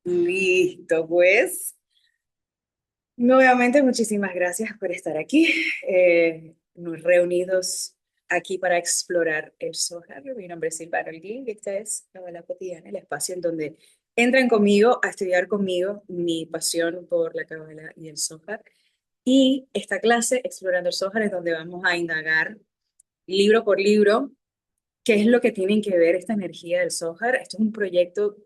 Listo, pues. Nuevamente, muchísimas gracias por estar aquí, nos reunidos aquí para explorar el Zohar. Mi nombre es Silvana Holguín y esta es la Cotidiana, el espacio en donde entran conmigo a estudiar conmigo mi pasión por la Cábala y el Zohar. Y esta clase, Explorando el Zohar, es donde vamos a indagar libro por libro qué es lo que tienen que ver esta energía del Zohar. Esto es un proyecto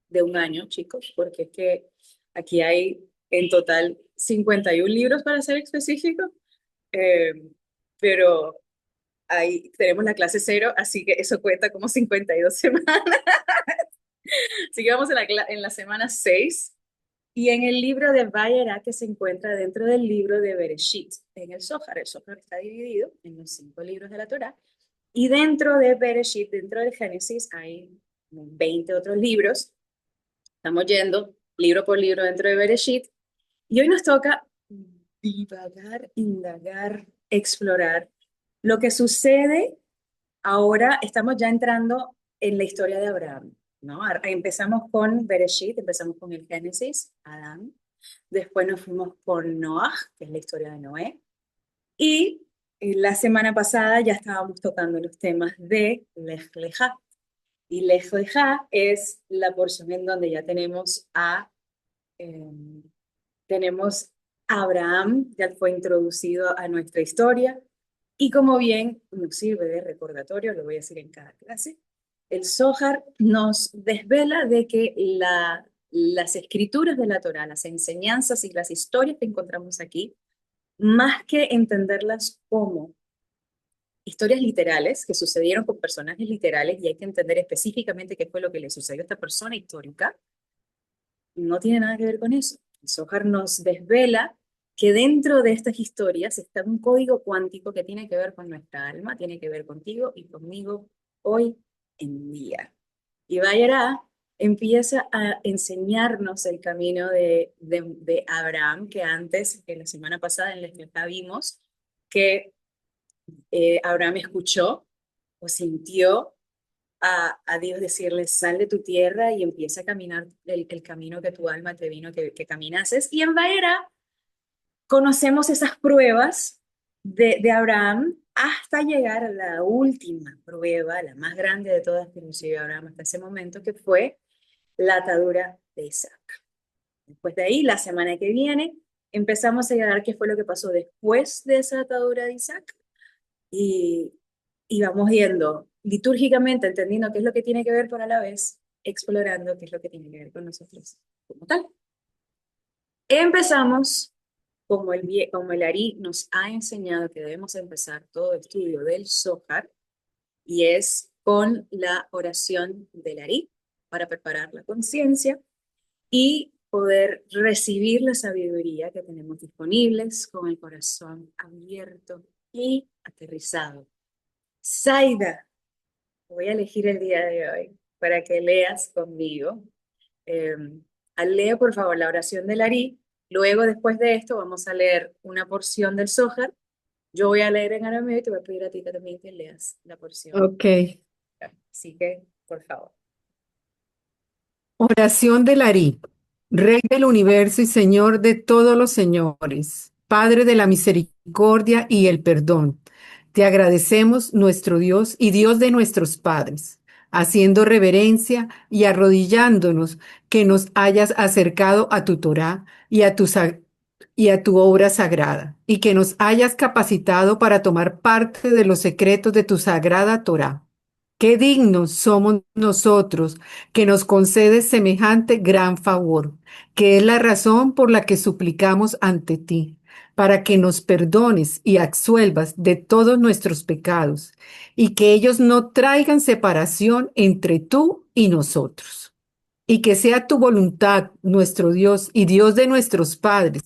de un año, chicos, porque es que aquí hay en total 51 libros para ser específico, eh, pero ahí tenemos la clase cero, así que eso cuenta como 52 semanas. Así que vamos en la semana 6 y en el libro de Vayera que se encuentra dentro del libro de Bereshit, en el Zohar. El Zohar está dividido en los 5 libros de la Torá y dentro de Bereshit, dentro del Génesis, hay 20 otros libros. Estamos yendo libro por libro dentro de Bereshit y hoy nos toca divagar, indagar, explorar lo que sucede. Ahora estamos ya entrando en la historia de Abraham, ¿no? Empezamos con Bereshit, empezamos con el Génesis, Adán. Después nos fuimos con Noah, que es la historia de Noé. Y la semana pasada ya estábamos tocando los temas de Lej Lejá. Y Lej Lejá es la porción en donde ya eh, tenemos a Abraham, ya fue introducido a nuestra historia. Y como bien nos sirve de recordatorio, lo voy a decir en cada clase, el Zohar nos desvela de que las escrituras de la Torá, las enseñanzas y las historias que encontramos aquí, más que entenderlas como historias literales que sucedieron con personajes literales y hay que entender específicamente qué fue lo que le sucedió a esta persona histórica, no tiene nada que ver con eso. El Zohar nos desvela que dentro de estas historias está un código cuántico que tiene que ver con nuestra alma, tiene que ver contigo y conmigo hoy en día. Y Vayará empieza a enseñarnos el camino de Abraham, que antes, en la semana pasada en la que vimos, que Abraham escuchó o sintió a Dios decirle, sal de tu tierra y empieza a caminar el camino que tu alma te vino que caminases. Y en Baera conocemos esas pruebas de Abraham hasta llegar a la última prueba, la más grande de todas que recibió Abraham hasta ese momento, que fue la atadura de Isaac. Después de ahí, la semana que viene, empezamos a llegar qué fue lo que pasó después de esa atadura de Isaac y, y vamos viendo litúrgicamente, entendiendo qué es lo que tiene que ver, pero a la vez explorando qué es lo que tiene que ver con nosotros como tal. Empezamos, como el Ari nos ha enseñado que debemos empezar todo estudio del Zohar, y es con la oración del Ari para preparar la conciencia y poder recibir la sabiduría que tenemos disponibles con el corazón abierto y aterrizado. Zaida, voy a elegir el día de hoy para que leas conmigo. Eh, Lee, por favor, la oración del Ari. Luego, después de esto, vamos a leer una porción del Zohar. Yo voy a leer en arameo y te voy a pedir a ti que también que leas la porción. Ok. Así que, por favor. Oración del Arí. Rey del universo y Señor de todos los señores, Padre de la misericordia y el perdón. Te agradecemos, nuestro Dios y Dios de nuestros padres, haciendo reverencia y arrodillándonos que nos hayas acercado a tu Torá y a tu obra sagrada, y que nos hayas capacitado para tomar parte de los secretos de tu sagrada Torá. Qué dignos somos nosotros que nos concedes semejante gran favor, que es la razón por la que suplicamos ante ti, para que nos perdones y absuelvas de todos nuestros pecados, y que ellos no traigan separación entre tú y nosotros. Y que sea tu voluntad, nuestro Dios y Dios de nuestros padres,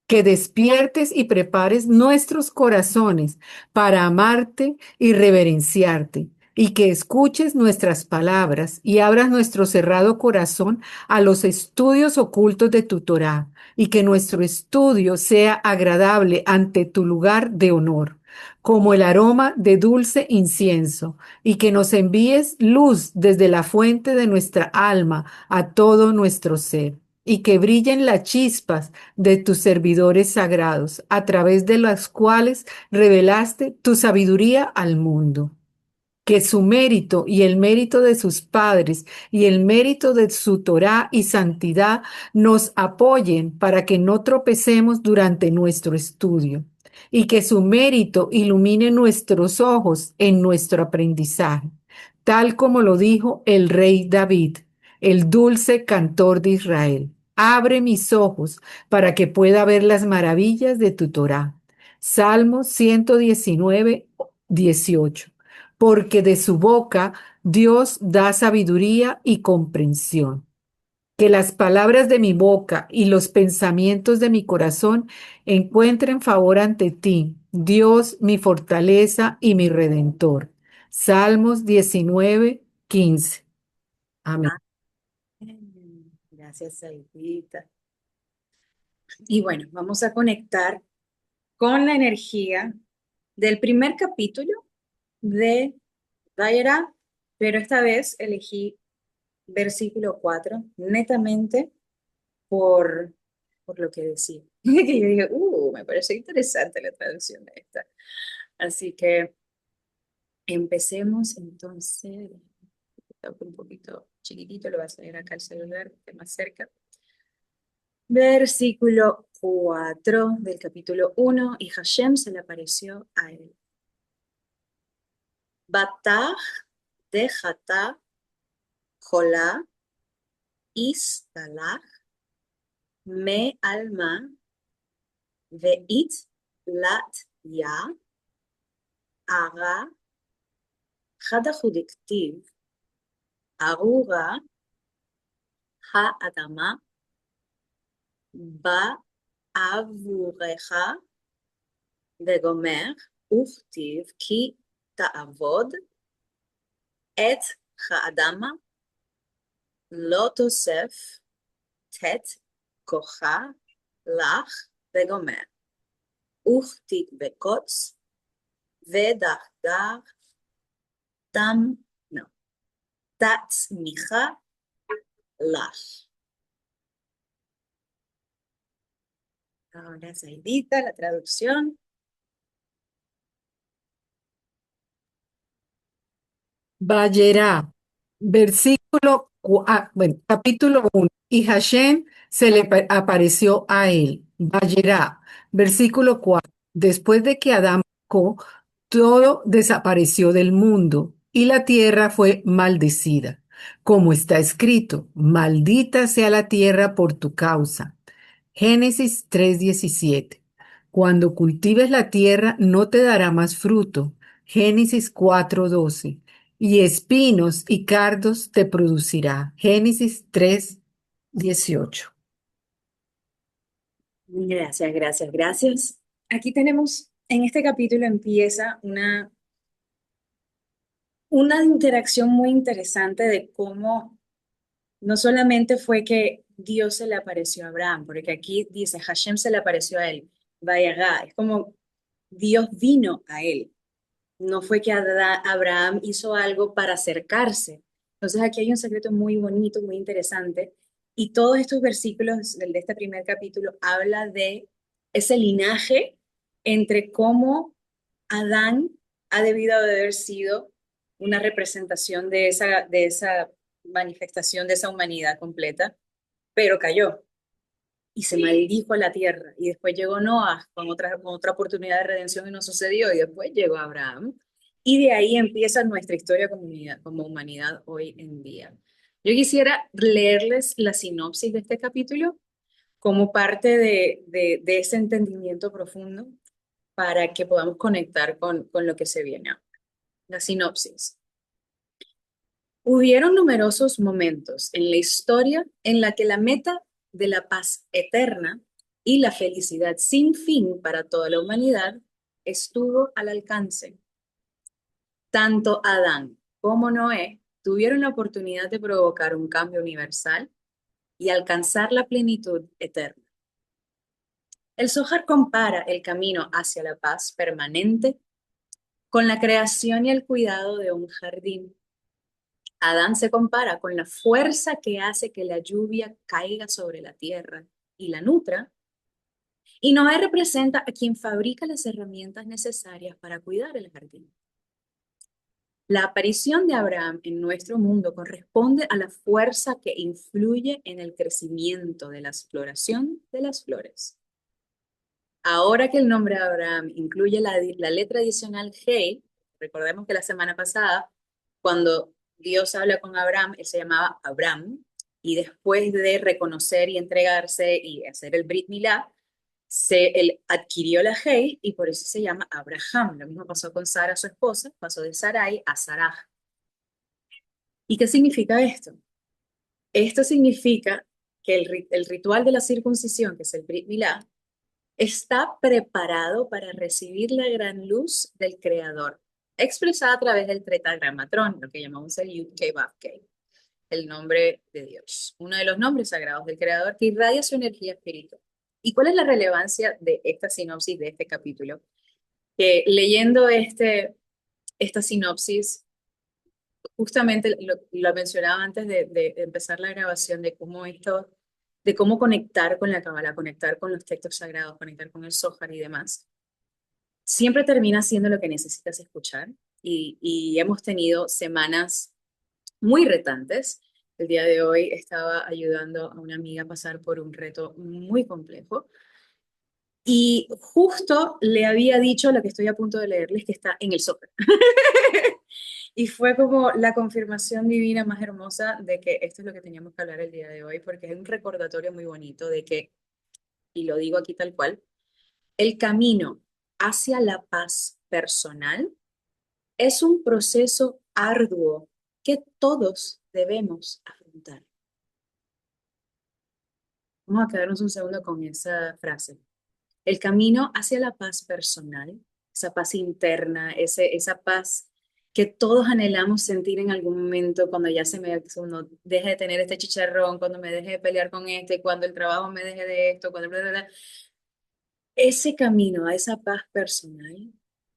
que despiertes y prepares nuestros corazones para amarte y reverenciarte, y que escuches nuestras palabras y abras nuestro cerrado corazón a los estudios ocultos de tu Torá, y que nuestro estudio sea agradable ante tu lugar de honor, como el aroma de dulce incienso, y que nos envíes luz desde la fuente de nuestra alma a todo nuestro ser. y que brillen las chispas de tus servidores sagrados, a través de las cuales revelaste tu sabiduría al mundo. Que su mérito y el mérito de sus padres y el mérito de su Torá y santidad nos apoyen para que no tropecemos durante nuestro estudio, y que su mérito ilumine nuestros ojos en nuestro aprendizaje, tal como lo dijo el rey David, el dulce cantor de Israel. Abre mis ojos para que pueda ver las maravillas de tu Torá. Salmo 119, 18. Porque de su boca Dios da sabiduría y comprensión. Que las palabras de mi boca y los pensamientos de mi corazón encuentren favor ante ti, Dios, mi fortaleza y mi redentor. Salmos 19, 15. Amén. Gracias, Saidita. Y bueno, vamos a conectar con la energía del primer capítulo de Daira, pero esta vez elegí versículo 4 netamente por, por lo que decía. Que yo dije, me parece interesante la traducción de esta. Así que empecemos entonces. Un poquito chiquitito, lo vas a ver acá el celular, que más cerca. Versículo 4 del capítulo 1, y Hashem se le apareció a él. Batach dejata jola istalach me alma veit lat ya ara hadachudiktiv arura ha-adama ba avurecha vegomer uchtiv ki ta'avod et ha-adama lo tosef tet kocha lach vegomer uchtik bekots ודחדר תם, no, תצמיחה לך. Ahora, Saidita, la traducción. Vayera, bueno, capítulo 1. Y Hashem se le apareció a él. Vayera, versículo 4. Después de que Adán pecó, todo desapareció del mundo y la tierra fue maldecida. Como está escrito, maldita sea la tierra por tu causa. Génesis 3:17. Cuando cultives la tierra no te dará más fruto. Génesis 4:12. Y espinos y cardos te producirá. Génesis 3:18. Gracias, gracias, gracias. Aquí tenemos, en este capítulo empieza una interacción muy interesante de cómo no solamente fue que Dios se le apareció a Abraham, porque aquí dice, Hashem se le apareció a él, vaya, es como Dios vino a él. No fue que Abraham hizo algo para acercarse. Entonces aquí hay un secreto muy bonito, muy interesante. Y todos estos versículos del de este primer capítulo habla de ese linaje entre cómo Adán ha debido de haber sido una representación de esa manifestación, de esa humanidad completa, pero cayó y se maldijo la tierra. Y después llegó Noah con otra oportunidad de redención y no sucedió. Y después llegó Abraham. Y de ahí empieza nuestra historia como humanidad hoy en día. Yo quisiera leerles la sinopsis de este capítulo como parte de ese entendimiento profundo para que podamos conectar con lo que se viene ahora. La sinopsis. Hubieron numerosos momentos en la historia en la que la meta de la paz eterna y la felicidad sin fin para toda la humanidad estuvo al alcance. Tanto Adán como Noé tuvieron la oportunidad de provocar un cambio universal y alcanzar la plenitud eterna. El Zohar compara el camino hacia la paz permanente con la creación y el cuidado de un jardín. Adán se compara con la fuerza que hace que la lluvia caiga sobre la tierra y la nutra, y Noé representa a quien fabrica las herramientas necesarias para cuidar el jardín. La aparición de Abraham en nuestro mundo corresponde a la fuerza que influye en el crecimiento de la exploración de las flores. Ahora que el nombre de Abraham incluye la letra adicional Hey, recordemos que la semana pasada, cuando Dios habla con Abraham, él se llamaba Abraham, y después de reconocer y entregarse y hacer el Brit Milá, él adquirió la Hey y por eso se llama Abraham. Lo mismo pasó con Sara, su esposa, pasó de Sarai a Sarah. ¿Y qué significa esto? Esto significa que el ritual de la circuncisión, que es el Brit Milá, está preparado para recibir la gran luz del Creador, expresada a través del Tetragramatrón, lo que llamamos el Yud-Kei-Vav-Kei, el nombre de Dios, uno de los nombres sagrados del Creador que irradia su energía espiritual. ¿Y cuál es la relevancia de esta sinopsis de este capítulo? Que leyendo esta sinopsis, justamente lo mencionaba antes de empezar la grabación, de cómo conectar con la Cábala, conectar con los textos sagrados, conectar con el Zohar y demás, siempre termina siendo lo que necesitas escuchar y hemos tenido semanas muy retantes. El día de hoy estaba ayudando a una amiga a pasar por un reto muy complejo y justo le había dicho lo que estoy a punto de leerles, que está en el Zohar. Y fue como la confirmación divina más hermosa de que esto es lo que teníamos que hablar el día de hoy, porque es un recordatorio muy bonito de que, y lo digo aquí tal cual, el camino hacia la paz personal es un proceso arduo que todos debemos afrontar. Vamos a quedarnos un segundo con esa frase. El camino hacia la paz personal, esa paz interna, esa paz que todos anhelamos sentir en algún momento cuando ya uno deje de tener este chicharrón, cuando me deje de pelear con este, cuando el trabajo me deje de esto, cuando bla, bla, bla. Ese camino a esa paz personal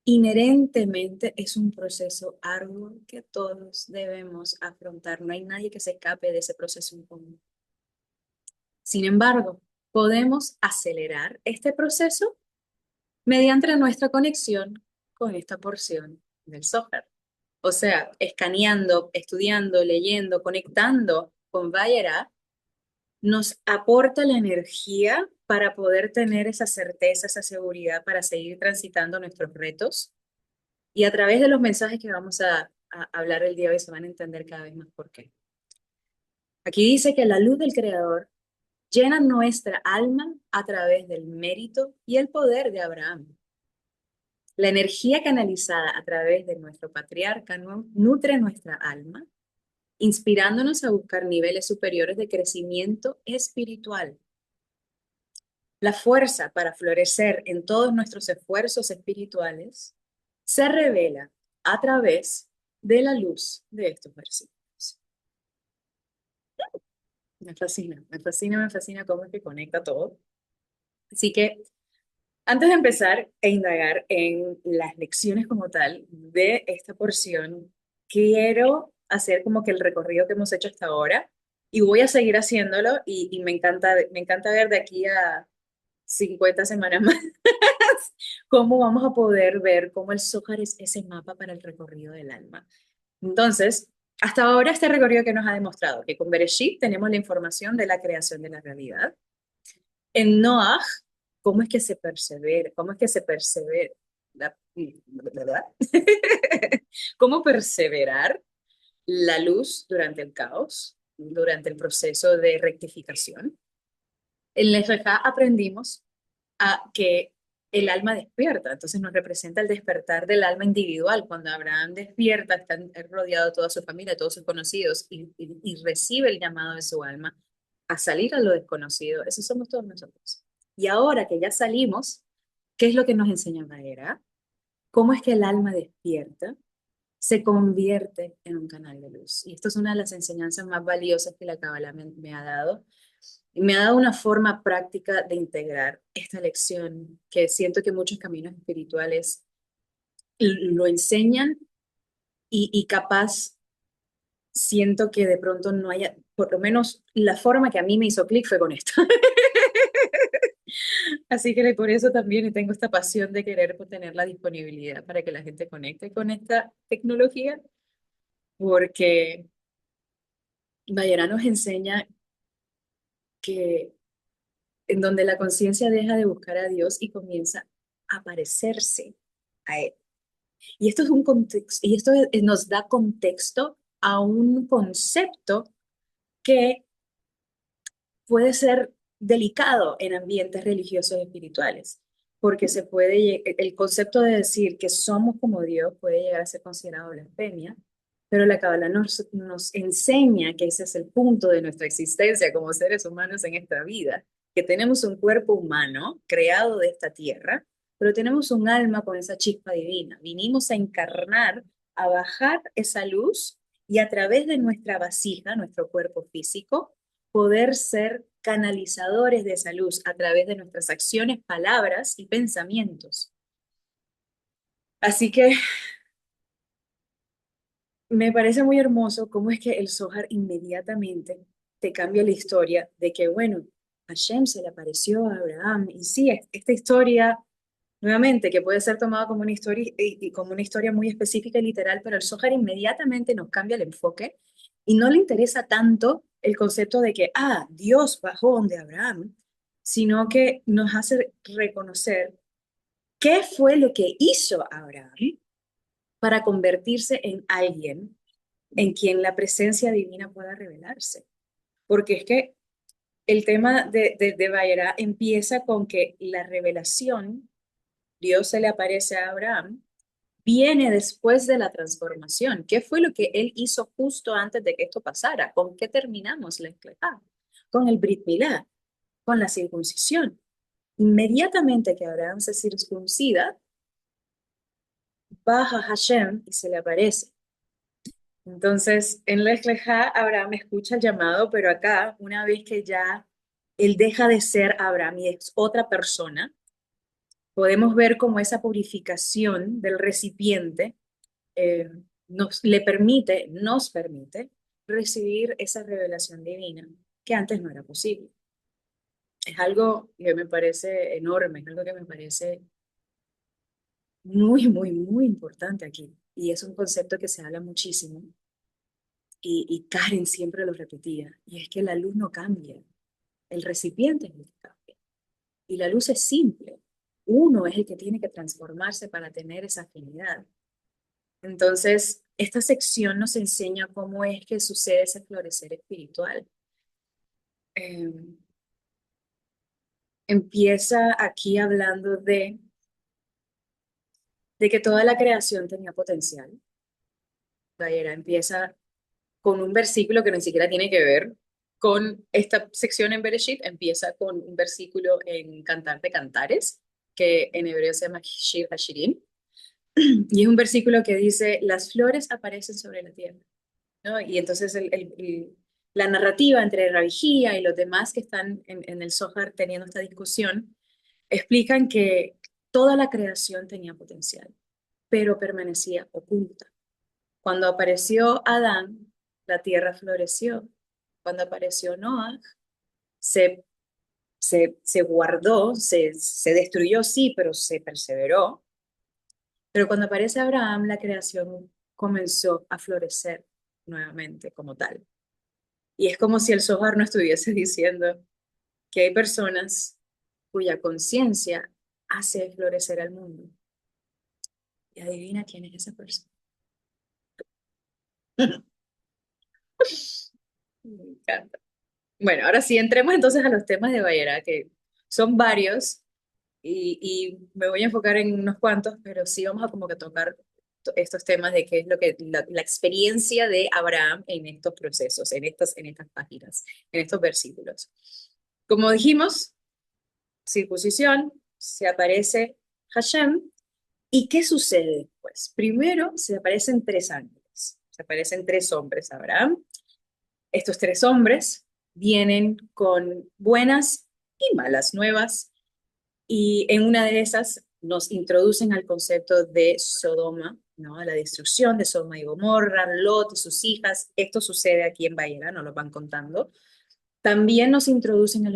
inherentemente es un proceso arduo que todos debemos afrontar. No hay nadie que se escape de ese proceso en común. Sin embargo, podemos acelerar este proceso mediante nuestra conexión con esta porción del software. O sea, escaneando, estudiando, leyendo, conectando con Vayera, nos aporta la energía para poder tener esa certeza, esa seguridad para seguir transitando nuestros retos. Y a través de los mensajes que vamos a hablar el día de hoy se van a entender cada vez más por qué. Aquí dice que la luz del Creador llena nuestra alma a través del mérito y el poder de Abraham. La energía canalizada a través de nuestro patriarca nutre nuestra alma, inspirándonos a buscar niveles superiores de crecimiento espiritual. La fuerza para florecer en todos nuestros esfuerzos espirituales se revela a través de la luz de estos versículos. Me fascina, me fascina, me fascina cómo es que conecta todo. Así que antes de empezar e indagar en las lecciones como tal de esta porción, quiero hacer como que el recorrido que hemos hecho hasta ahora y voy a seguir haciéndolo y me encanta ver de aquí a 50 semanas más cómo vamos a poder ver cómo el Zohar es ese mapa para el recorrido del alma. Entonces, hasta ahora este recorrido que nos ha demostrado que con Bereshit tenemos la información de la creación de la realidad. En Noah, ¿cómo es que se persevera? ¿Cómo es que se persevera? ¿Verdad? ¿Cómo perseverar la luz durante el caos, durante el proceso de rectificación? En Lefajá aprendimos a que el alma despierta, entonces nos representa el despertar del alma individual. Cuando Abraham despierta, está rodeado de toda su familia, de todos sus conocidos, y recibe el llamado de su alma a salir a lo desconocido. Esos somos todos nosotros. Y ahora que ya salimos, ¿qué es lo que nos enseña Maera? ¿Cómo es que el alma despierta? Se convierte en un canal de luz. Y esto es una de las enseñanzas más valiosas que la Kabbalah me ha dado. Y me ha dado una forma práctica de integrar esta lección que siento que muchos caminos espirituales lo enseñan y capaz siento que de pronto no haya, por lo menos la forma que a mí me hizo clic fue con esto. Así que por eso también tengo esta pasión de querer pues, tener la disponibilidad para que la gente conecte con esta tecnología, porque Bayara nos enseña que en donde la conciencia deja de buscar a Dios y comienza a parecerse a Él. Y esto es un contexto, y esto nos da contexto a un concepto que puede ser delicado en ambientes religiosos y espirituales, porque el concepto de decir que somos como Dios puede llegar a ser considerado blasfemia, pero la Cábala nos enseña que ese es el punto de nuestra existencia como seres humanos en esta vida, que tenemos un cuerpo humano creado de esta tierra, pero tenemos un alma con esa chispa divina. Vinimos a encarnar, a bajar esa luz y a través de nuestra vasija, nuestro cuerpo físico, poder ser canalizadores de esa luz a través de nuestras acciones, palabras y pensamientos. Así que me parece muy hermoso cómo es que el Zohar inmediatamente te cambia la historia de que, bueno, Hashem se le apareció a Abraham. Y sí, esta historia, nuevamente, que puede ser tomada como una historia y como una historia muy específica y literal, pero el Zohar inmediatamente nos cambia el enfoque y no le interesa tanto el concepto de que, Dios bajó donde Abraham, sino que nos hace reconocer qué fue lo que hizo Abraham para convertirse en alguien en quien la presencia divina pueda revelarse. Porque es que el tema de Vayera empieza con que la revelación, Dios se le aparece a Abraham, viene después de la transformación. ¿Qué fue lo que él hizo justo antes de que esto pasara? ¿Con qué terminamos la esclava? Con el Brit Milá, con la circuncisión. Inmediatamente que Abraham se circuncida, baja Hashem y se le aparece. Entonces, en Lech Leja, Abraham escucha el llamado, pero acá, una vez que ya él deja de ser Abraham y es otra persona, podemos ver cómo esa purificación del recipiente nos permite recibir esa revelación divina que antes no era posible. Es algo que me parece enorme, es algo que me parece muy, muy, muy importante aquí. Y es un concepto que se habla muchísimo y Karen siempre lo repetía, y es que la luz no cambia, el recipiente es el que cambia. Y la luz es simple, uno es el que tiene que transformarse para tener esa afinidad. Entonces, esta sección nos enseña cómo es que sucede ese florecer espiritual. Eh, Empieza aquí hablando de que toda la creación tenía potencial. Gaia empieza con un versículo que ni siquiera tiene que ver con esta sección en Bereshit, empieza con un versículo en Cantar de Cantares, que en hebreo se llama Shir Hashirim, y es un versículo que dice, las flores aparecen sobre la tierra, ¿no? Y entonces la narrativa entre Rabbi Gia y los demás que están en el Zohar teniendo esta discusión, explican que toda la creación tenía potencial, pero permanecía oculta. Cuando apareció Adán, la tierra floreció. Cuando apareció Noah, se, se guardó, se destruyó, sí, pero se perseveró. Pero cuando aparece Abraham, la creación comenzó a florecer nuevamente como tal. Y es como si el Zohar no estuviese diciendo que hay personas cuya conciencia hace florecer al mundo. Y adivina quién es esa persona. Me encanta. Bueno, ahora sí, entremos entonces a los temas de Bayera, que son varios y me voy a enfocar en unos cuantos, pero sí vamos a como que tocar estos temas de qué es lo que la experiencia de Abraham en estos procesos, en estas páginas, en estos versículos. Como dijimos, circuncisión, se aparece Hashem, ¿y qué sucede después? Primero se aparecen tres ángeles, se aparecen tres hombres, Abraham. Estos tres hombres vienen con buenas y malas nuevas y en una de esas nos introducen al concepto de Sodoma, ¿no? A la destrucción de Sodoma y Gomorra, Lot y sus hijas. Esto sucede aquí en Bayera, nos lo van contando. También nos introducen a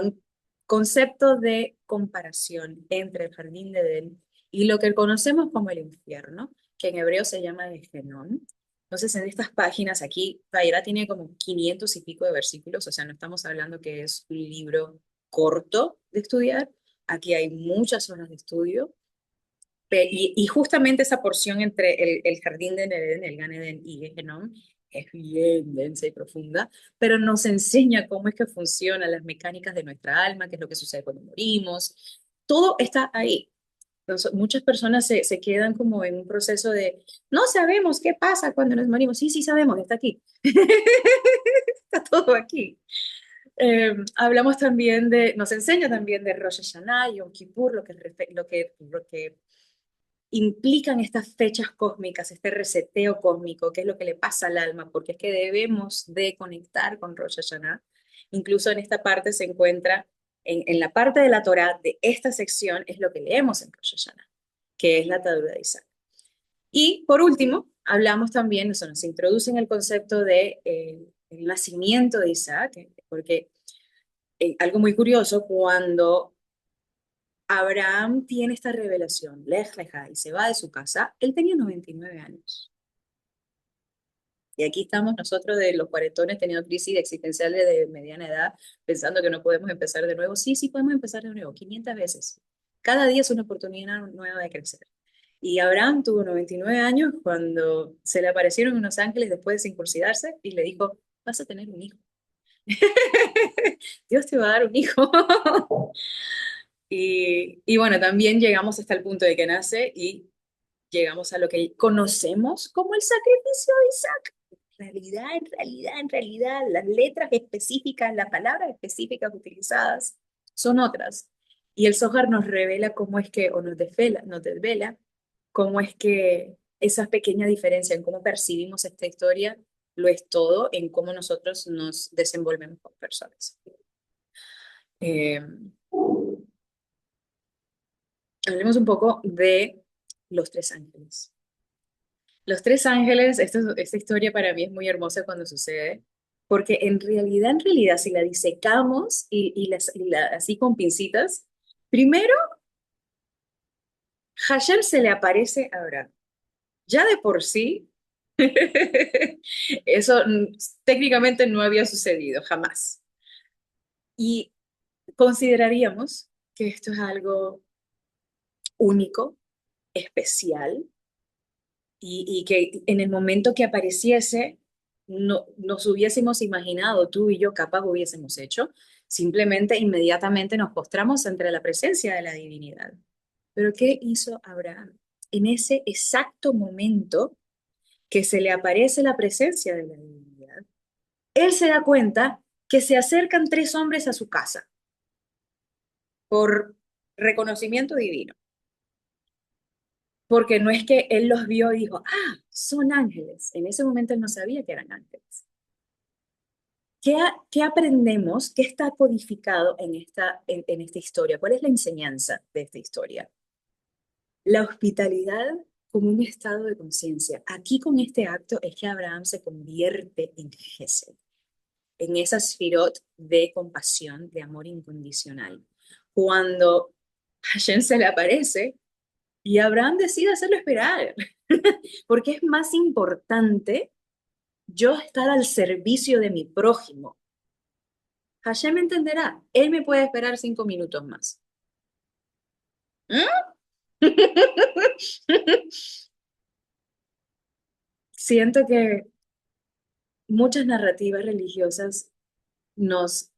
un concepto de comparación entre el jardín de Edén y lo que conocemos como el infierno, que en hebreo se llama el Gehenón. Entonces, en estas páginas aquí, Bayera tiene como 500 y pico de versículos, o sea, no estamos hablando que es un libro corto de estudiar, aquí hay muchas horas de estudio, y justamente esa porción entre el jardín de Edén, el Gan Edén y Gehenón es bien densa y profunda, pero nos enseña cómo es que funcionan las mecánicas de nuestra alma, qué es lo que sucede cuando morimos. Todo está ahí. Entonces, muchas personas se quedan como en un proceso de, no sabemos qué pasa cuando nos morimos. Sí, sí sabemos, está aquí. Está todo aquí. Hablamos también nos enseña también de Rosh Hashanah, Yom Kippur, lo que implican estas fechas cósmicas, este reseteo cósmico, qué es lo que le pasa al alma, porque es que debemos de conectar con Rosh Hashanah. Incluso en esta parte se encuentra, en la parte de la Torá de esta sección, es lo que leemos en Rosh Hashanah, que es la atadura de Isaac. Y por último, hablamos también, eso nos introduce en el concepto de el nacimiento de Isaac, porque algo muy curioso, cuando Abraham tiene esta revelación, Lej Leja, y se va de su casa, él tenía 99 años. Y aquí estamos nosotros de los cuarentones teniendo crisis existenciales de mediana edad, pensando que no podemos empezar de nuevo. Sí, sí podemos empezar de nuevo, 500 veces. Cada día es una oportunidad nueva de crecer. Y Abraham tuvo 99 años cuando se le aparecieron unos ángeles después de circuncidarse y le dijo, vas a tener un hijo. Dios te va a dar un hijo. Y bueno, también llegamos hasta el punto de que nace y llegamos a lo que conocemos como el sacrificio de Isaac. En realidad, las letras específicas, las palabras específicas utilizadas son otras. Y el Zohar nos revela cómo es que, o nos desvela cómo es que esa pequeña diferencia en cómo percibimos esta historia lo es todo en cómo nosotros nos desenvolvemos como personas. Eh, Hablemos un poco de los tres ángeles. Los tres ángeles, esta historia para mí es muy hermosa cuando sucede, porque en realidad, si la disecamos así con pincitas, primero, Hashem se le aparece a Abraham. Ya de por sí, eso técnicamente no había sucedido jamás. Y consideraríamos que esto es algo único, especial, y que en el momento que apareciese, no, nos hubiésemos imaginado, tú y yo capaz hubiésemos hecho, simplemente inmediatamente nos postramos ante la presencia de la divinidad. Pero ¿qué hizo Abraham? En ese exacto momento que se le aparece la presencia de la divinidad, él se da cuenta que se acercan tres hombres a su casa por reconocimiento divino. Porque no es que él los vio y dijo, ah, son ángeles. En ese momento él no sabía que eran ángeles. ¿Qué aprendemos? ¿Qué está codificado en esta historia? ¿Cuál es la enseñanza de esta historia? La hospitalidad como un estado de conciencia. Aquí con este acto es que Abraham se convierte en Gesed, en esa sfirot de compasión, de amor incondicional. Cuando Hashem se le aparece y Abraham decide hacerlo esperar, porque es más importante yo estar al servicio de mi prójimo. Hashem entenderá, él me puede esperar 5 minutos más. ¿Mm? Siento que muchas narrativas religiosas nos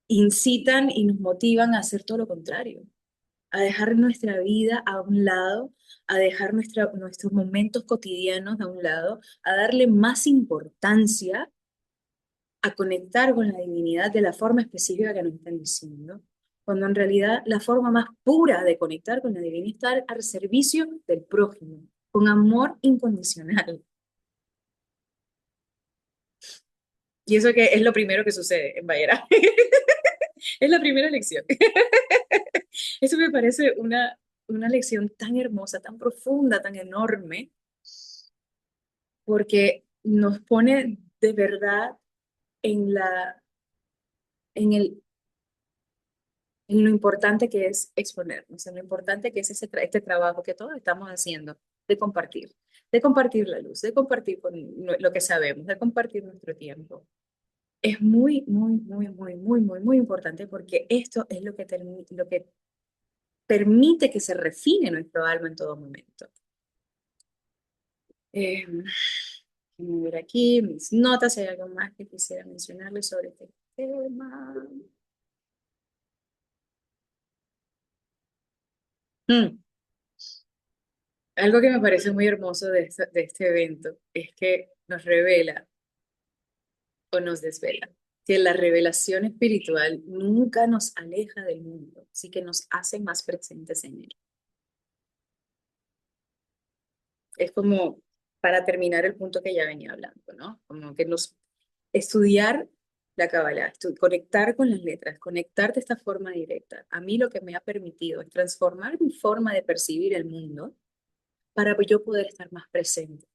incitan y nos motivan a hacer todo lo contrario, a dejar nuestra vida a un lado, a dejar nuestros momentos cotidianos a un lado, a darle más importancia a conectar con la divinidad de la forma específica que nos están diciendo, cuando en realidad la forma más pura de conectar con la divinidad es estar al servicio del prójimo, con amor incondicional. Y eso que es lo primero que sucede en Bayera. Es la primera lección. Eso me parece una lección tan hermosa, tan profunda, tan enorme, porque nos pone de verdad en en el, en lo importante que es exponernos, en lo importante que es este trabajo que todos estamos haciendo de compartir la luz, de compartir lo que sabemos, de compartir nuestro tiempo. Es muy importante porque esto es lo que permite que se refine nuestro alma en todo momento. Eh, Déjenme ver aquí mis notas, si hay algo más que quisiera mencionarles sobre este tema. Mm, Algo que me parece muy hermoso de este evento es que nos revela o nos desvela que la revelación espiritual nunca nos aleja del mundo, sí que nos hace más presentes en él. Es como para terminar el punto que ya venía hablando, ¿no? Como que nos estudiar la Kabbalah, conectar con las letras, conectar de esta forma directa. A mí lo que me ha permitido es transformar mi forma de percibir el mundo para yo poder estar más presente,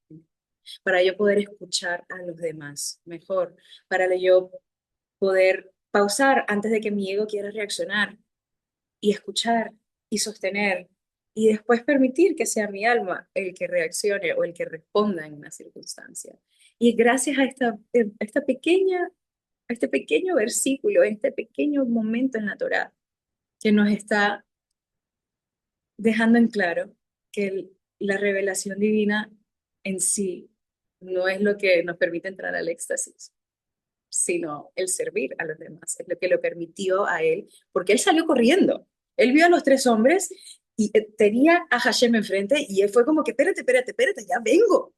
para yo poder escuchar a los demás mejor, para yo poder pausar antes de que mi ego quiera reaccionar y escuchar y sostener y después permitir que sea mi alma el que reaccione o el que responda en una circunstancia. Y gracias a esta pequeña, a este pequeño versículo, a este pequeño momento en la Torá, que nos está dejando en claro que la revelación divina en sí no es lo que nos permite entrar al éxtasis, sino el servir a los demás. Es lo que lo permitió a él, porque él salió corriendo. Él vio a los tres hombres y tenía a Hashem enfrente y él fue como que, espérate, ya vengo.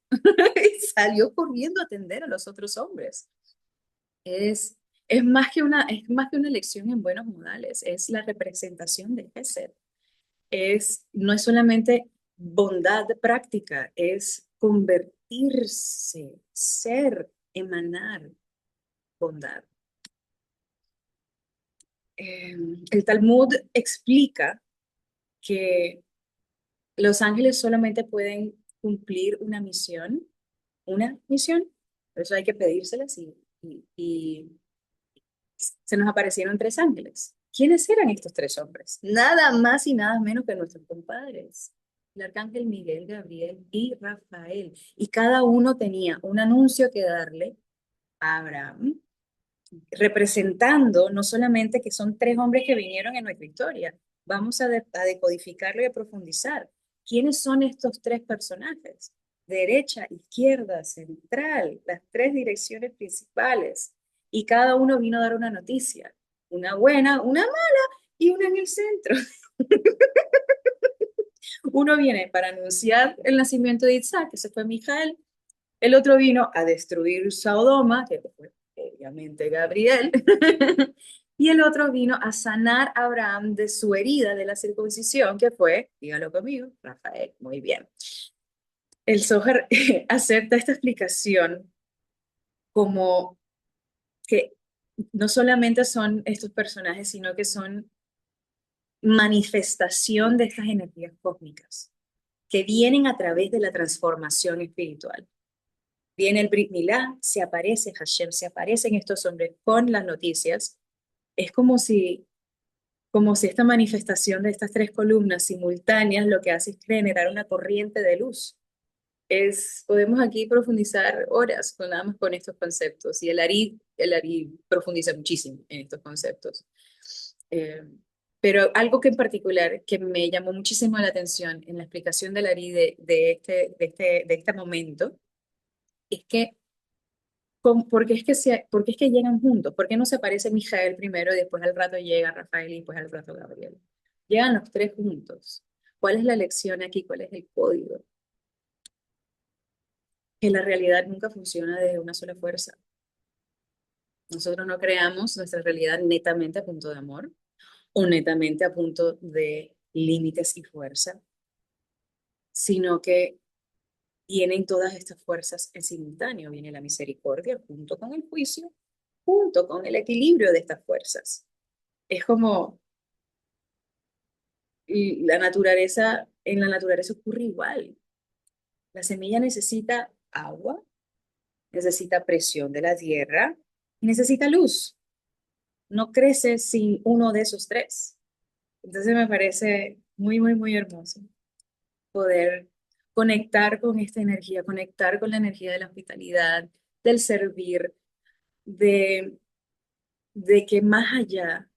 Y salió corriendo a atender a los otros hombres. Es, es más que una lección en buenos modales, es la representación de Gesed. No es solamente bondad práctica, es convertirse, ser, emanar bondad. Eh, el Talmud explica que los ángeles solamente pueden cumplir una misión, por eso hay que pedírselas y se nos aparecieron tres ángeles. ¿Quiénes eran estos tres hombres? Nada más y nada menos que nuestros compadres, el arcángel Miguel, Gabriel y Rafael. Y cada uno tenía un anuncio que darle a Abraham, representando no solamente que son tres hombres que vinieron en nuestra historia, vamos a decodificarlo y a profundizar. ¿Quiénes son estos tres personajes? Derecha, izquierda, central, las tres direcciones principales. Y cada uno vino a dar una noticia, una buena, una mala y una en el centro. Uno viene para anunciar el nacimiento de Isaac, que se fue Mijael. El otro vino a destruir Sodoma, que fue obviamente Gabriel. Y el otro vino a sanar a Abraham de su herida de la circuncisión, que fue, dígalo conmigo, Rafael. Muy bien. El Zohar acepta esta explicación como que no solamente son estos personajes, sino que son manifestación de estas energías cósmicas que vienen a través de la transformación espiritual. Viene el Brit Milá, se aparece Hashem, se aparecen estos hombres con las noticias. Es como si esta manifestación de estas tres columnas simultáneas lo que hace es generar una corriente de luz. Podemos aquí profundizar horas con nada más con estos conceptos y el Ari profundiza muchísimo en estos conceptos. Eh, pero algo que en particular que me llamó muchísimo la atención en la explicación del Ari de este momento es que porque es que llegan juntos, ¿por qué no se aparece Mijael primero y después al rato llega Rafael y después al rato Gabriel? Llegan los tres juntos. ¿Cuál es la lección aquí? ¿Cuál es el código? Que la realidad nunca funciona desde una sola fuerza. Nosotros no creamos nuestra realidad netamente a punto de amor o netamente a punto de límites y fuerza, sino que vienen todas estas fuerzas en simultáneo. Viene la misericordia junto con el juicio, junto con el equilibrio de estas fuerzas. Es como Y en la naturaleza ocurre igual. La semilla necesita agua, necesita presión de la tierra y necesita luz. No crece sin uno de esos tres. Entonces me parece muy, muy, muy hermoso poder conectar con esta energía, conectar con la energía de la hospitalidad, del servir, de, de que más allá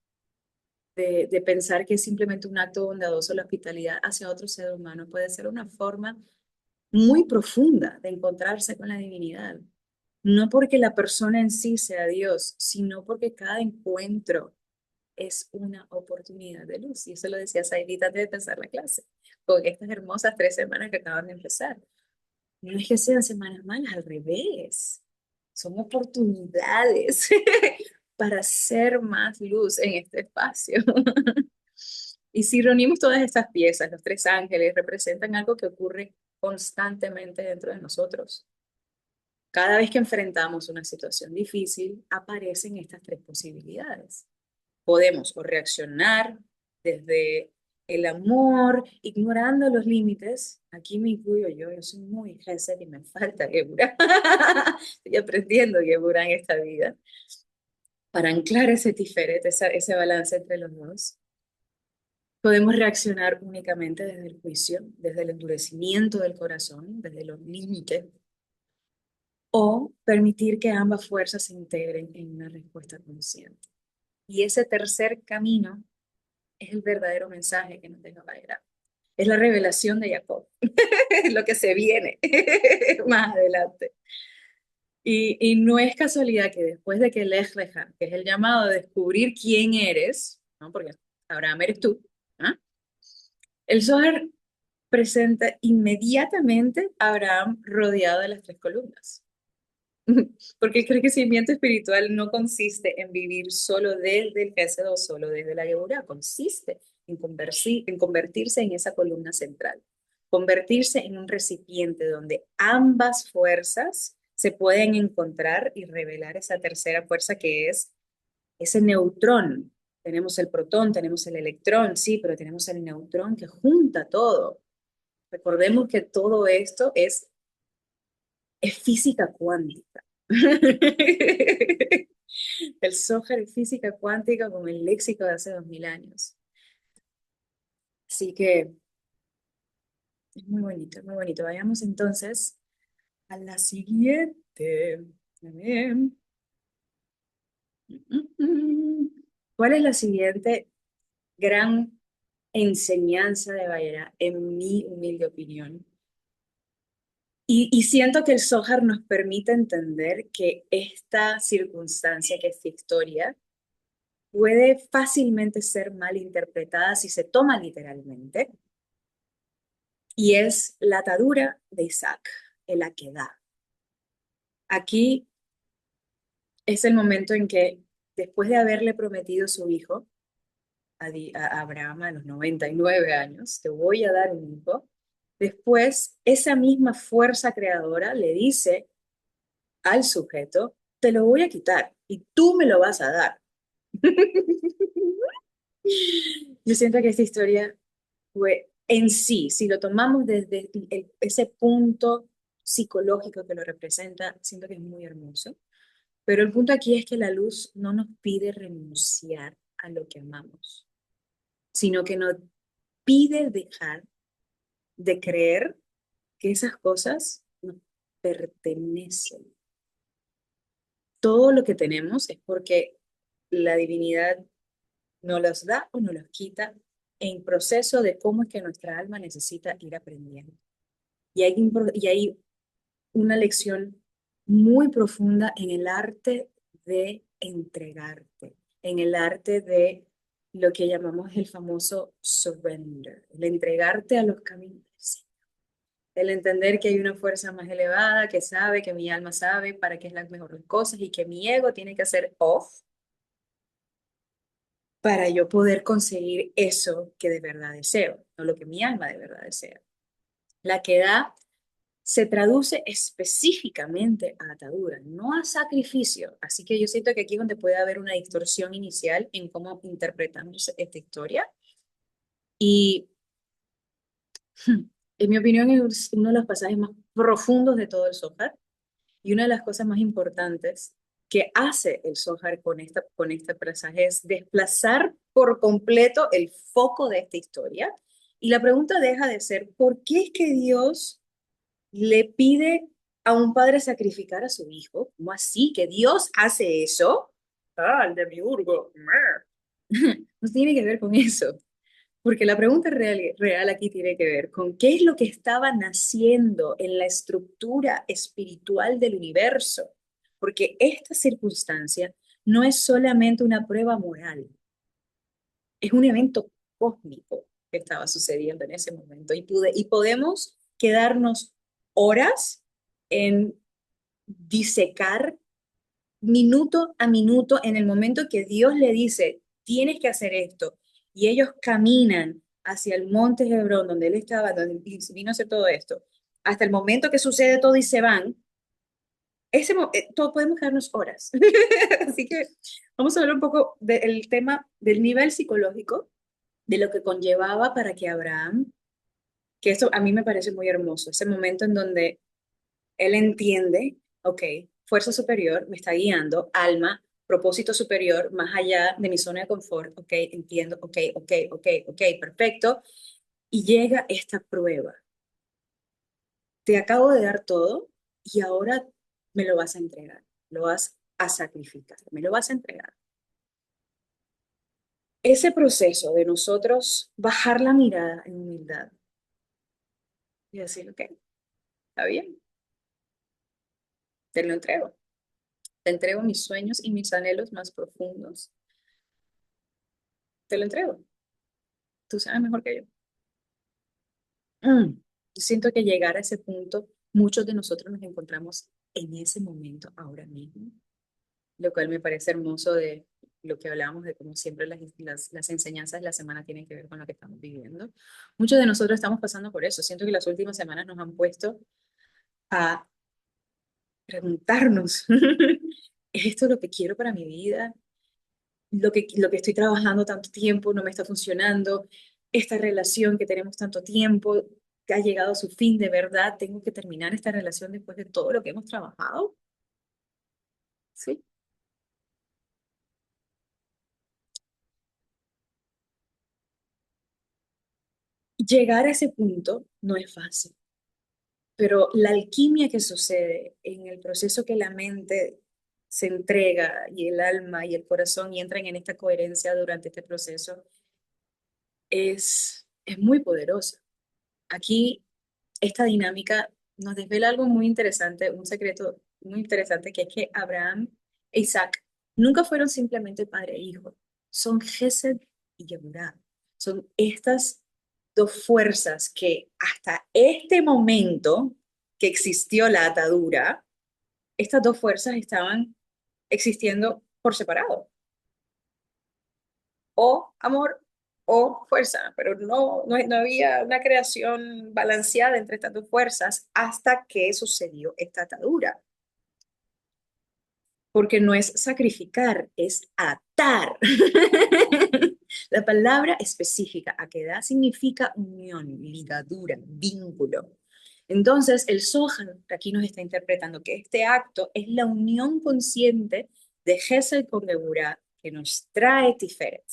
de pensar que es simplemente un acto bondadoso, la hospitalidad hacia otro ser humano puede ser una forma muy profunda de encontrarse con la divinidad. No porque la persona en sí sea Dios, sino porque cada encuentro es una oportunidad de luz. Y eso lo decía Saidita antes de empezar la clase, con estas hermosas 3 semanas que acaban de empezar. No es que sean semanas malas, al revés. Son oportunidades para hacer más luz en este espacio. Y si reunimos todas estas piezas, los 3 ángeles representan algo que ocurre constantemente dentro de nosotros. Cada vez que enfrentamos una situación difícil, aparecen estas 3 posibilidades. Podemos o reaccionar desde el amor, ignorando los límites. Aquí me incluyo yo soy muy Gesed y me falta Gebura. Estoy aprendiendo Gebura en esta vida para anclar ese tiferet, ese balance entre los dos. Podemos reaccionar únicamente desde el juicio, desde el endurecimiento del corazón, desde los límites, o permitir que ambas fuerzas se integren en una respuesta consciente. Y ese tercer camino es el verdadero mensaje que nos deja Baera. Es la revelación de Jacob, lo que se viene más adelante. Y no es casualidad que después de que Lech Lecha, que es el llamado a descubrir quién eres, ¿no? Porque Abraham eres tú, ¿ah? El Zohar presenta inmediatamente a Abraham rodeado de las 3 columnas. Porque el crecimiento espiritual no consiste en vivir solo desde el Gesed o solo desde la Geburah, consiste en convertirse en esa columna central, convertirse en un recipiente donde ambas fuerzas se pueden encontrar y revelar esa tercera fuerza que es ese neutrón. Tenemos el protón, tenemos el electrón, sí, pero tenemos el neutrón que junta todo. Recordemos que todo esto es física cuántica. El Zohar es física cuántica como el léxico de hace 2000 años. Así que es muy bonito, muy bonito. Vayamos entonces a la siguiente. Bien. ¿Cuál es la siguiente gran enseñanza de Bayera, en mi humilde opinión? Y siento que el Zohar nos permite entender que esta circunstancia, que esta historia, puede fácilmente ser mal interpretada si se toma literalmente, y es la atadura de Isaac, el Akedah. Aquí es el momento en que, después de haberle prometido su hijo a Abraham a los 99 años, te voy a dar un hijo, después esa misma fuerza creadora le dice al sujeto, te lo voy a quitar y tú me lo vas a dar. Yo siento que esta historia fue en sí, si lo tomamos desde ese punto psicológico que lo representa, siento que es muy hermoso. Pero el punto aquí es que la luz no nos pide renunciar a lo que amamos, sino que nos pide dejar de creer que esas cosas nos pertenecen. Todo lo que tenemos es porque la divinidad nos los da o nos los quita en proceso de cómo es que nuestra alma necesita ir aprendiendo. Y hay una lección muy profunda en el arte de entregarte, en el arte de lo que llamamos el famoso surrender, el entregarte a los caminos, el entender que hay una fuerza más elevada que sabe, que mi alma sabe para qué es las mejores cosas y que mi ego tiene que hacer off para yo poder conseguir eso que de verdad deseo, no lo que mi alma de verdad desea. La que da se traduce específicamente a atadura, no a sacrificio. Así que yo siento que aquí es donde puede haber una distorsión inicial en cómo interpretamos esta historia. Y en mi opinión es uno de los pasajes más profundos de todo el Zohar y una de las cosas más importantes que hace el Zohar con este pasaje es desplazar por completo el foco de esta historia. Y la pregunta deja de ser, ¿por qué es que Dios le pide a un padre sacrificar a su hijo? ¿Cómo así? ¿Que Dios hace eso? Ah, el demiurgo. No tiene que ver con eso. Porque la pregunta real aquí tiene que ver con qué es lo que estaba naciendo en la estructura espiritual del universo. Porque esta circunstancia no es solamente una prueba moral, es un evento cósmico que estaba sucediendo en ese momento. Y podemos quedarnos horas en disecar minuto a minuto en el momento que Dios le dice, tienes que hacer esto, y ellos caminan hacia el monte Hebrón, donde él estaba, donde vino a hacer todo esto, hasta el momento que sucede todo y se van, todo podemos quedarnos horas. Así que vamos a hablar un poco del tema del nivel psicológico, de lo que conllevaba para que Abraham, que esto a mí me parece muy hermoso, ese momento en donde él entiende, ok, fuerza superior me está guiando, alma, propósito superior, más allá de mi zona de confort, ok, entiendo, ok, perfecto. Y llega esta prueba. Te acabo de dar todo y ahora me lo vas a entregar, lo vas a sacrificar, me lo vas a entregar. Ese proceso de nosotros bajar la mirada en humildad y decir, ok, está bien, te lo entrego. Te entrego mis sueños y mis anhelos más profundos. Te lo entrego. Tú sabes mejor que yo. Mm. Yo siento que llegar a ese punto, muchos de nosotros nos encontramos en ese momento ahora mismo, lo cual me parece hermoso de lo que hablábamos de cómo siempre las enseñanzas de la semana tienen que ver con lo que estamos viviendo. Muchos de nosotros estamos pasando por eso. Siento que las últimas semanas nos han puesto a preguntarnos, ¿es esto lo que quiero para mi vida? Lo que estoy trabajando tanto tiempo no me está funcionando, esta relación que tenemos tanto tiempo que ha llegado a su fin, de verdad, tengo que terminar esta relación después de todo lo que hemos trabajado. Sí. Llegar a ese punto no es fácil, pero la alquimia que sucede en el proceso que la mente se entrega y el alma y el corazón y entran en esta coherencia durante este proceso es muy poderosa. Aquí esta dinámica nos desvela algo muy interesante, un secreto muy interesante, que es que Abraham e Isaac nunca fueron simplemente padre e hijo, son Gesed y Geburah. Son estas dos fuerzas que hasta este momento que existió la atadura, estas dos fuerzas estaban existiendo por separado, o amor o fuerza, pero no había una creación balanceada entre estas dos fuerzas hasta que sucedió esta atadura, porque no es sacrificar, es atar. La palabra específica, aquedad, significa unión, ligadura, vínculo. Entonces, el Zohar aquí nos está interpretando que este acto es la unión consciente de Gesed con Geburah que nos trae Tiferet,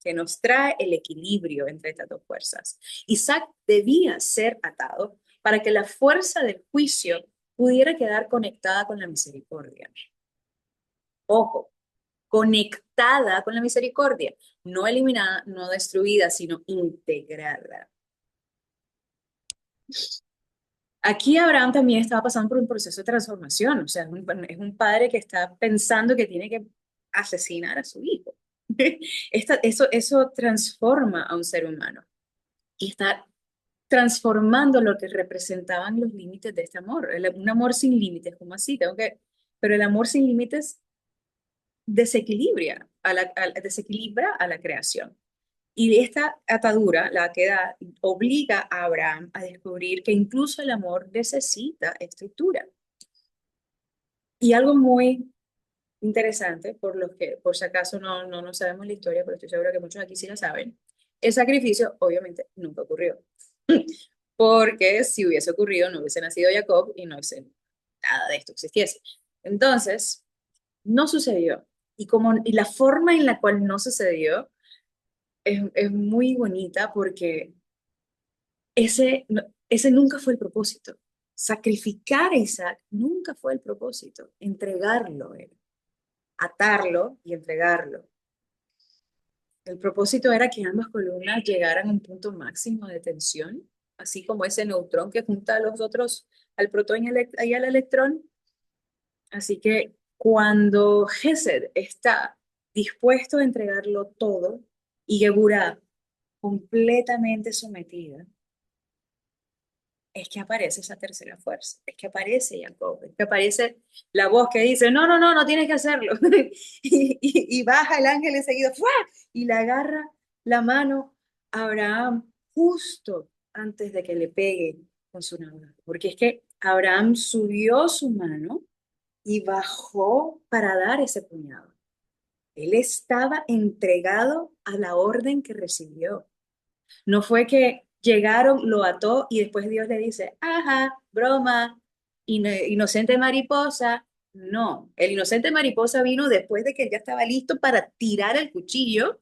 que nos trae el equilibrio entre estas dos fuerzas. Isaac debía ser atado para que la fuerza del juicio pudiera quedar conectada con la misericordia. Ojo, conectada con la misericordia, no eliminada, no destruida, sino integrada. Aquí Abraham también estaba pasando por un proceso de transformación, o sea, es un padre que está pensando que tiene que asesinar a su hijo. Eso transforma a un ser humano y está transformando lo que representaban los límites de este amor. Un amor sin límites, ¿cómo así? Pero el amor sin límites desequilibra a la creación. Y esta atadura, la que da, obliga a Abraham a descubrir que incluso el amor necesita estructura. Y algo muy interesante, por si acaso no sabemos la historia, pero estoy segura que muchos aquí sí la saben, El sacrificio obviamente nunca ocurrió, porque si hubiese ocurrido no hubiese nacido Jacob y no hubiese nada de esto existiese. Entonces, no sucedió. Y la forma en la cual no sucedió es muy bonita porque ese nunca fue el propósito. Sacrificar a Isaac nunca fue el propósito. Entregarlo era, atarlo y entregarlo. El propósito era que ambas columnas llegaran a un punto máximo de tensión, así como ese neutrón que junta a los otros, al protón y al electrón. Así que cuando Gesed está dispuesto a entregarlo todo y Geburah completamente sometida, es que aparece esa tercera fuerza, es que aparece Jacob, es que aparece la voz que dice, no, no, no, no tienes que hacerlo. Y baja el ángel enseguida, ¡fua! Y le agarra la mano a Abraham justo antes de que le pegue con su navaja. Porque es que Abraham subió su mano y bajó para dar ese puñado. Él estaba entregado a la orden que recibió. No fue que llegaron, lo ató y después Dios le dice, ajá, broma, inocente mariposa. No, el inocente mariposa vino después de que él ya estaba listo para tirar el cuchillo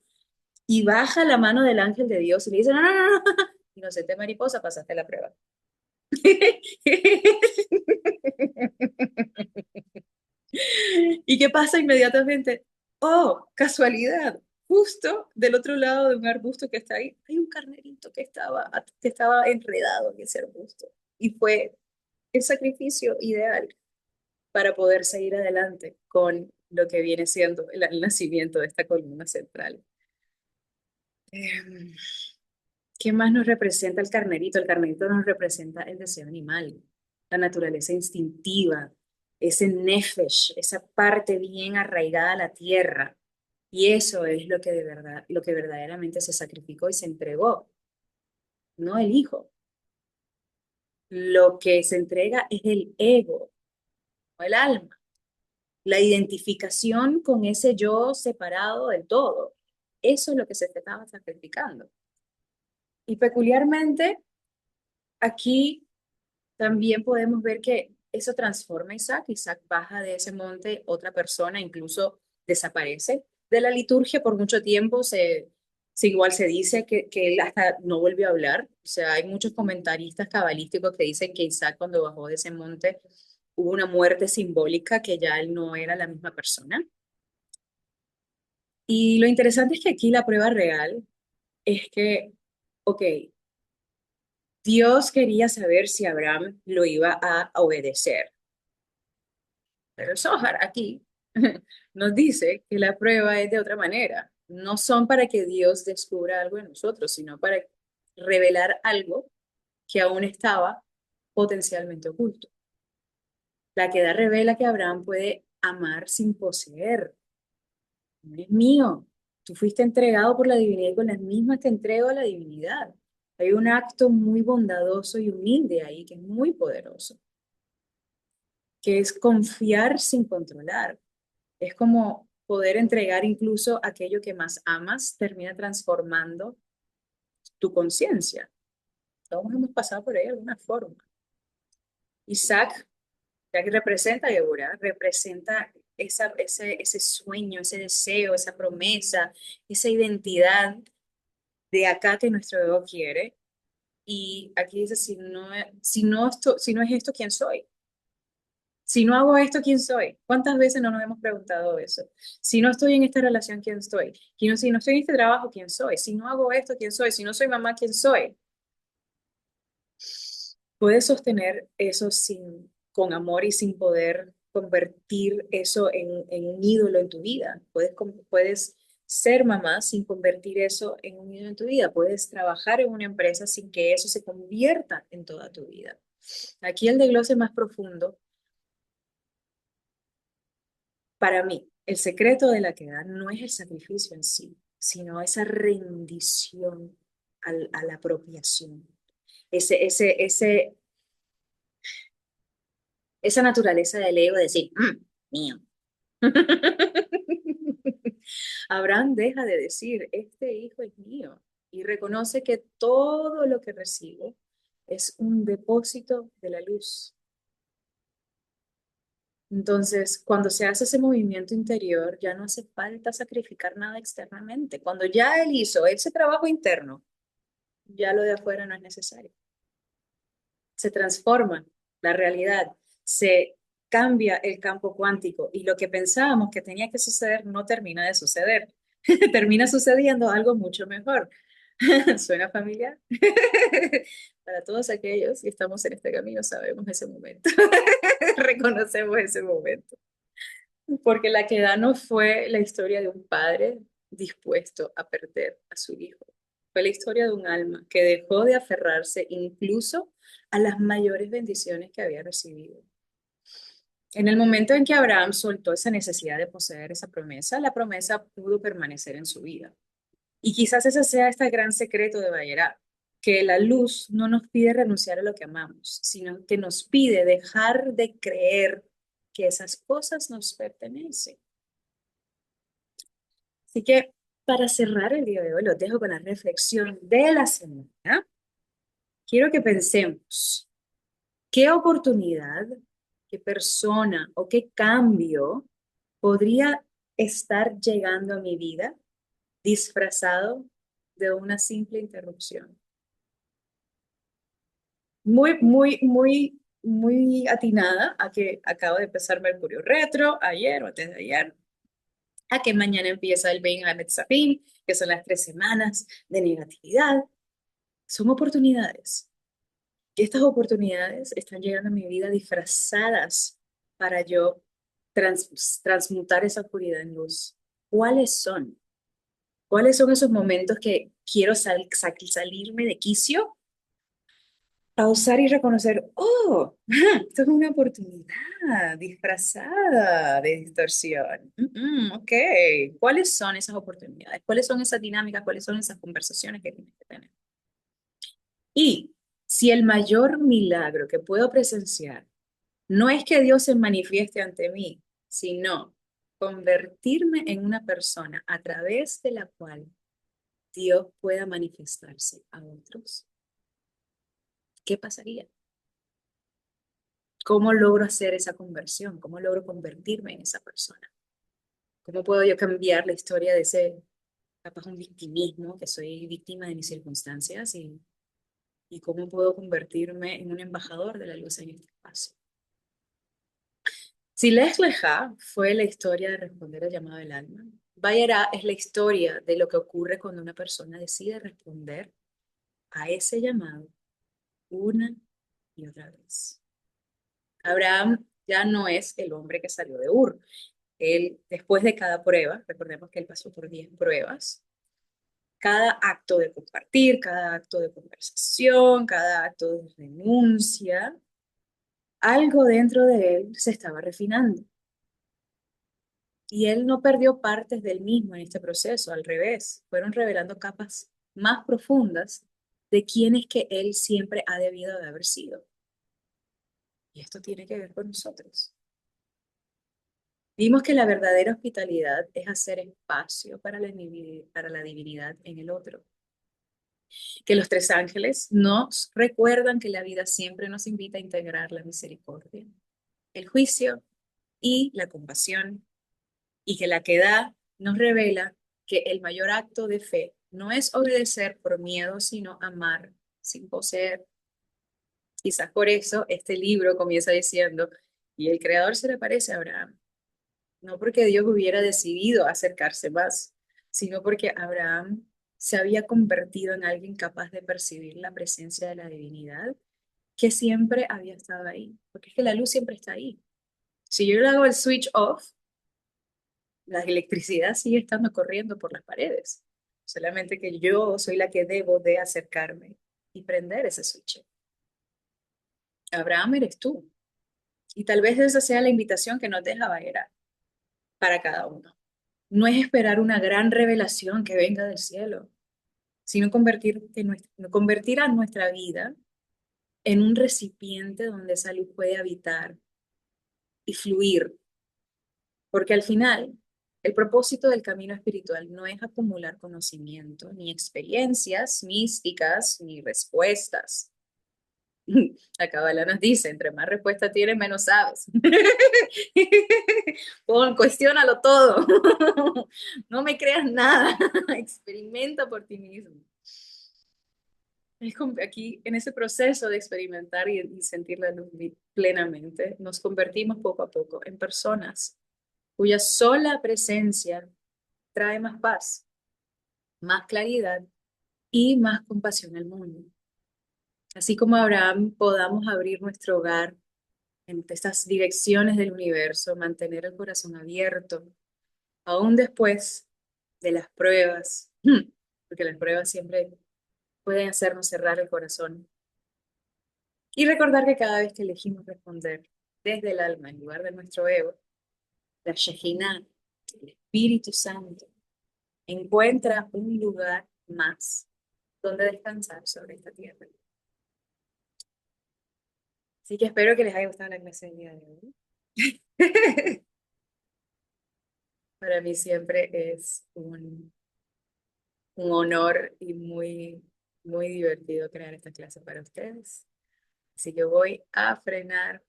y baja la mano del ángel de Dios y le dice, no, no, no, no, inocente mariposa, pasaste la prueba. ¿Y qué pasa inmediatamente? Oh, casualidad. Justo del otro lado de un arbusto que está ahí, hay un carnerito que estaba enredado en ese arbusto. Y fue el sacrificio ideal para poder seguir adelante con lo que viene siendo el nacimiento de esta columna central. Em, ¿Qué más nos representa el carnerito? El carnerito nos representa el deseo animal, la naturaleza instintiva, ese nefesh, esa parte bien arraigada a la tierra. Y eso es lo que de verdad, lo que verdaderamente se sacrificó y se entregó, no el hijo. Lo que se entrega es el ego, no el alma, la identificación con ese yo separado del todo. Eso es lo que se estaba sacrificando. Y peculiarmente, aquí también podemos ver que eso transforma a Isaac. Isaac baja de ese monte, otra persona incluso desaparece de la liturgia por mucho tiempo. Igual se dice que él hasta no volvió a hablar. O sea, hay muchos comentaristas cabalísticos que dicen que Isaac cuando bajó de ese monte hubo una muerte simbólica, que ya él no era la misma persona. Y lo interesante es que aquí la prueba real es que, ok, Dios quería saber si Abraham lo iba a obedecer. Pero el Zohar aquí nos dice que la prueba es de otra manera. No son para que Dios descubra algo en nosotros, sino para revelar algo que aún estaba potencialmente oculto. La queda revela que Abraham puede amar sin poseer. No es mío. Tú fuiste entregado por la divinidad y con las mismas te entrego a la divinidad. Hay un acto muy bondadoso y humilde ahí que es muy poderoso, que es confiar sin controlar. Es como poder entregar incluso aquello que más amas, termina transformando tu conciencia. Todos hemos pasado por ahí de alguna forma. Isaac, ya que representa a Geburah, representa ese sueño, ese deseo, esa promesa, esa identidad de acá que nuestro ego quiere. Y aquí dice, si no es esto, ¿quién soy? Si no hago esto, ¿quién soy? ¿Cuántas veces no nos hemos preguntado eso? Si no estoy en esta relación, ¿quién soy? Si no estoy en este trabajo, ¿quién soy? Si no hago esto, ¿quién soy? Si no soy mamá, ¿quién soy? Puedes sostener eso con amor y sin poder convertir eso en un ídolo en tu vida. Puedes ser mamá sin convertir eso en un ídolo en tu vida. Puedes trabajar en una empresa sin que eso se convierta en toda tu vida. Aquí el desglose más profundo para mí, el secreto de la queda no es el sacrificio en sí, sino esa rendición a la apropiación, ese, ese, ese, esa naturaleza del ego de decir, mío. Abraham deja de decir, este hijo es mío, y reconoce que todo lo que recibe es un depósito de la luz. Entonces, cuando se hace ese movimiento interior, ya no hace falta sacrificar nada externamente. Cuando ya él hizo ese trabajo interno, ya lo de afuera no es necesario. Se transforma la realidad, se cambia el campo cuántico y lo que pensábamos que tenía que suceder no termina de suceder. Termina sucediendo algo mucho mejor. ¿Suena familiar? Para todos aquellos que estamos en este camino sabemos ese momento, reconocemos ese momento, porque la queda no fue la historia de un padre dispuesto a perder a su hijo, fue la historia de un alma que dejó de aferrarse incluso a las mayores bendiciones que había recibido. En el momento en que Abraham soltó esa necesidad de poseer esa promesa, la promesa pudo permanecer en su vida. Y quizás ese sea este gran secreto de Bayerá, que la luz no nos pide renunciar a lo que amamos, sino que nos pide dejar de creer que esas cosas nos pertenecen. Así que para cerrar el día de hoy, los dejo con la reflexión de la semana. Quiero que pensemos qué oportunidad, qué persona o qué cambio podría estar llegando a mi vida disfrazado de una simple interrupción. Muy atinada a que acaba de empezar Mercurio retro, ayer o antes de ayer, a que mañana empieza el Ben Hametzarim, que son las 3 semanas de negatividad. Son oportunidades. Y estas oportunidades están llegando a mi vida disfrazadas para yo transmutar esa oscuridad en luz. ¿Cuáles son? ¿Cuáles son esos momentos que quiero salirme de quicio, pausar y reconocer, oh, esto es una oportunidad disfrazada de distorsión? Ok, ¿cuáles son esas oportunidades? ¿Cuáles son esas dinámicas? ¿Cuáles son esas conversaciones que tienes que tener? Y si el mayor milagro que puedo presenciar no es que Dios se manifieste ante mí, sino convertirme en una persona a través de la cual Dios pueda manifestarse a otros, ¿qué pasaría? ¿Cómo logro hacer esa conversión? ¿Cómo logro convertirme en esa persona? ¿Cómo puedo yo cambiar la historia de ese, capaz un victimismo, que soy víctima de mis circunstancias, y cómo puedo convertirme en un embajador de la luz en este espacio? Si Les Leja fue la historia de responder al llamado del alma, Bayará es la historia de lo que ocurre cuando una persona decide responder a ese llamado una y otra vez. Abraham ya no es el hombre que salió de Ur. Él, después de cada prueba, recordemos que él pasó por 10 pruebas, cada acto de compartir, cada acto de conversación, cada acto de renuncia, algo dentro de él se estaba refinando. Y él no perdió partes del mismo en este proceso, al revés, fueron revelando capas más profundas de quién es que él siempre ha debido de haber sido. Y esto tiene que ver con nosotros. Vimos que la verdadera hospitalidad es hacer espacio para la divinidad en el otro. Que los 3 ángeles nos recuerdan que la vida siempre nos invita a integrar la misericordia, el juicio y la compasión. Y que la queda nos revela que el mayor acto de fe no es obedecer por miedo, sino amar sin poseer. Quizás por eso este libro comienza diciendo, y el creador se le parece a Abraham. No porque Dios hubiera decidido acercarse más, sino porque Abraham se había convertido en alguien capaz de percibir la presencia de la divinidad que siempre había estado ahí, porque es que la luz siempre está ahí. Si yo le hago el switch off, la electricidad sigue estando corriendo por las paredes, solamente que yo soy la que debo de acercarme y prender ese switch. Abraham eres tú, y tal vez esa sea la invitación que nos deja Baera para cada uno. No es esperar una gran revelación que venga del cielo, sino convertir a nuestra vida en un recipiente donde esa luz puede habitar y fluir, porque al final El propósito del camino espiritual no es acumular conocimiento, ni experiencias místicas, ni respuestas. La Cábala nos dice, entre más respuestas tienes, menos sabes. Cuestiónalo todo. No me creas nada. Experimenta por ti mismo. Aquí, en ese proceso de experimentar y sentir la luz plenamente, nos convertimos poco a poco en personas cuya sola presencia trae más paz, más claridad y más compasión al mundo. Así como Abraham, podamos abrir nuestro hogar en estas direcciones del universo, mantener el corazón abierto, aún después de las pruebas, porque las pruebas siempre pueden hacernos cerrar el corazón. Y recordar que cada vez que elegimos responder desde el alma en lugar de nuestro ego, la Shejinah, el Espíritu Santo, encuentra un lugar más donde descansar sobre esta tierra. Así que espero que les haya gustado la clase del día de hoy. Para mí siempre es un honor y muy divertido crear esta clase para ustedes. Así que voy a frenar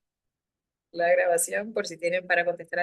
la grabación por si tienen para contestar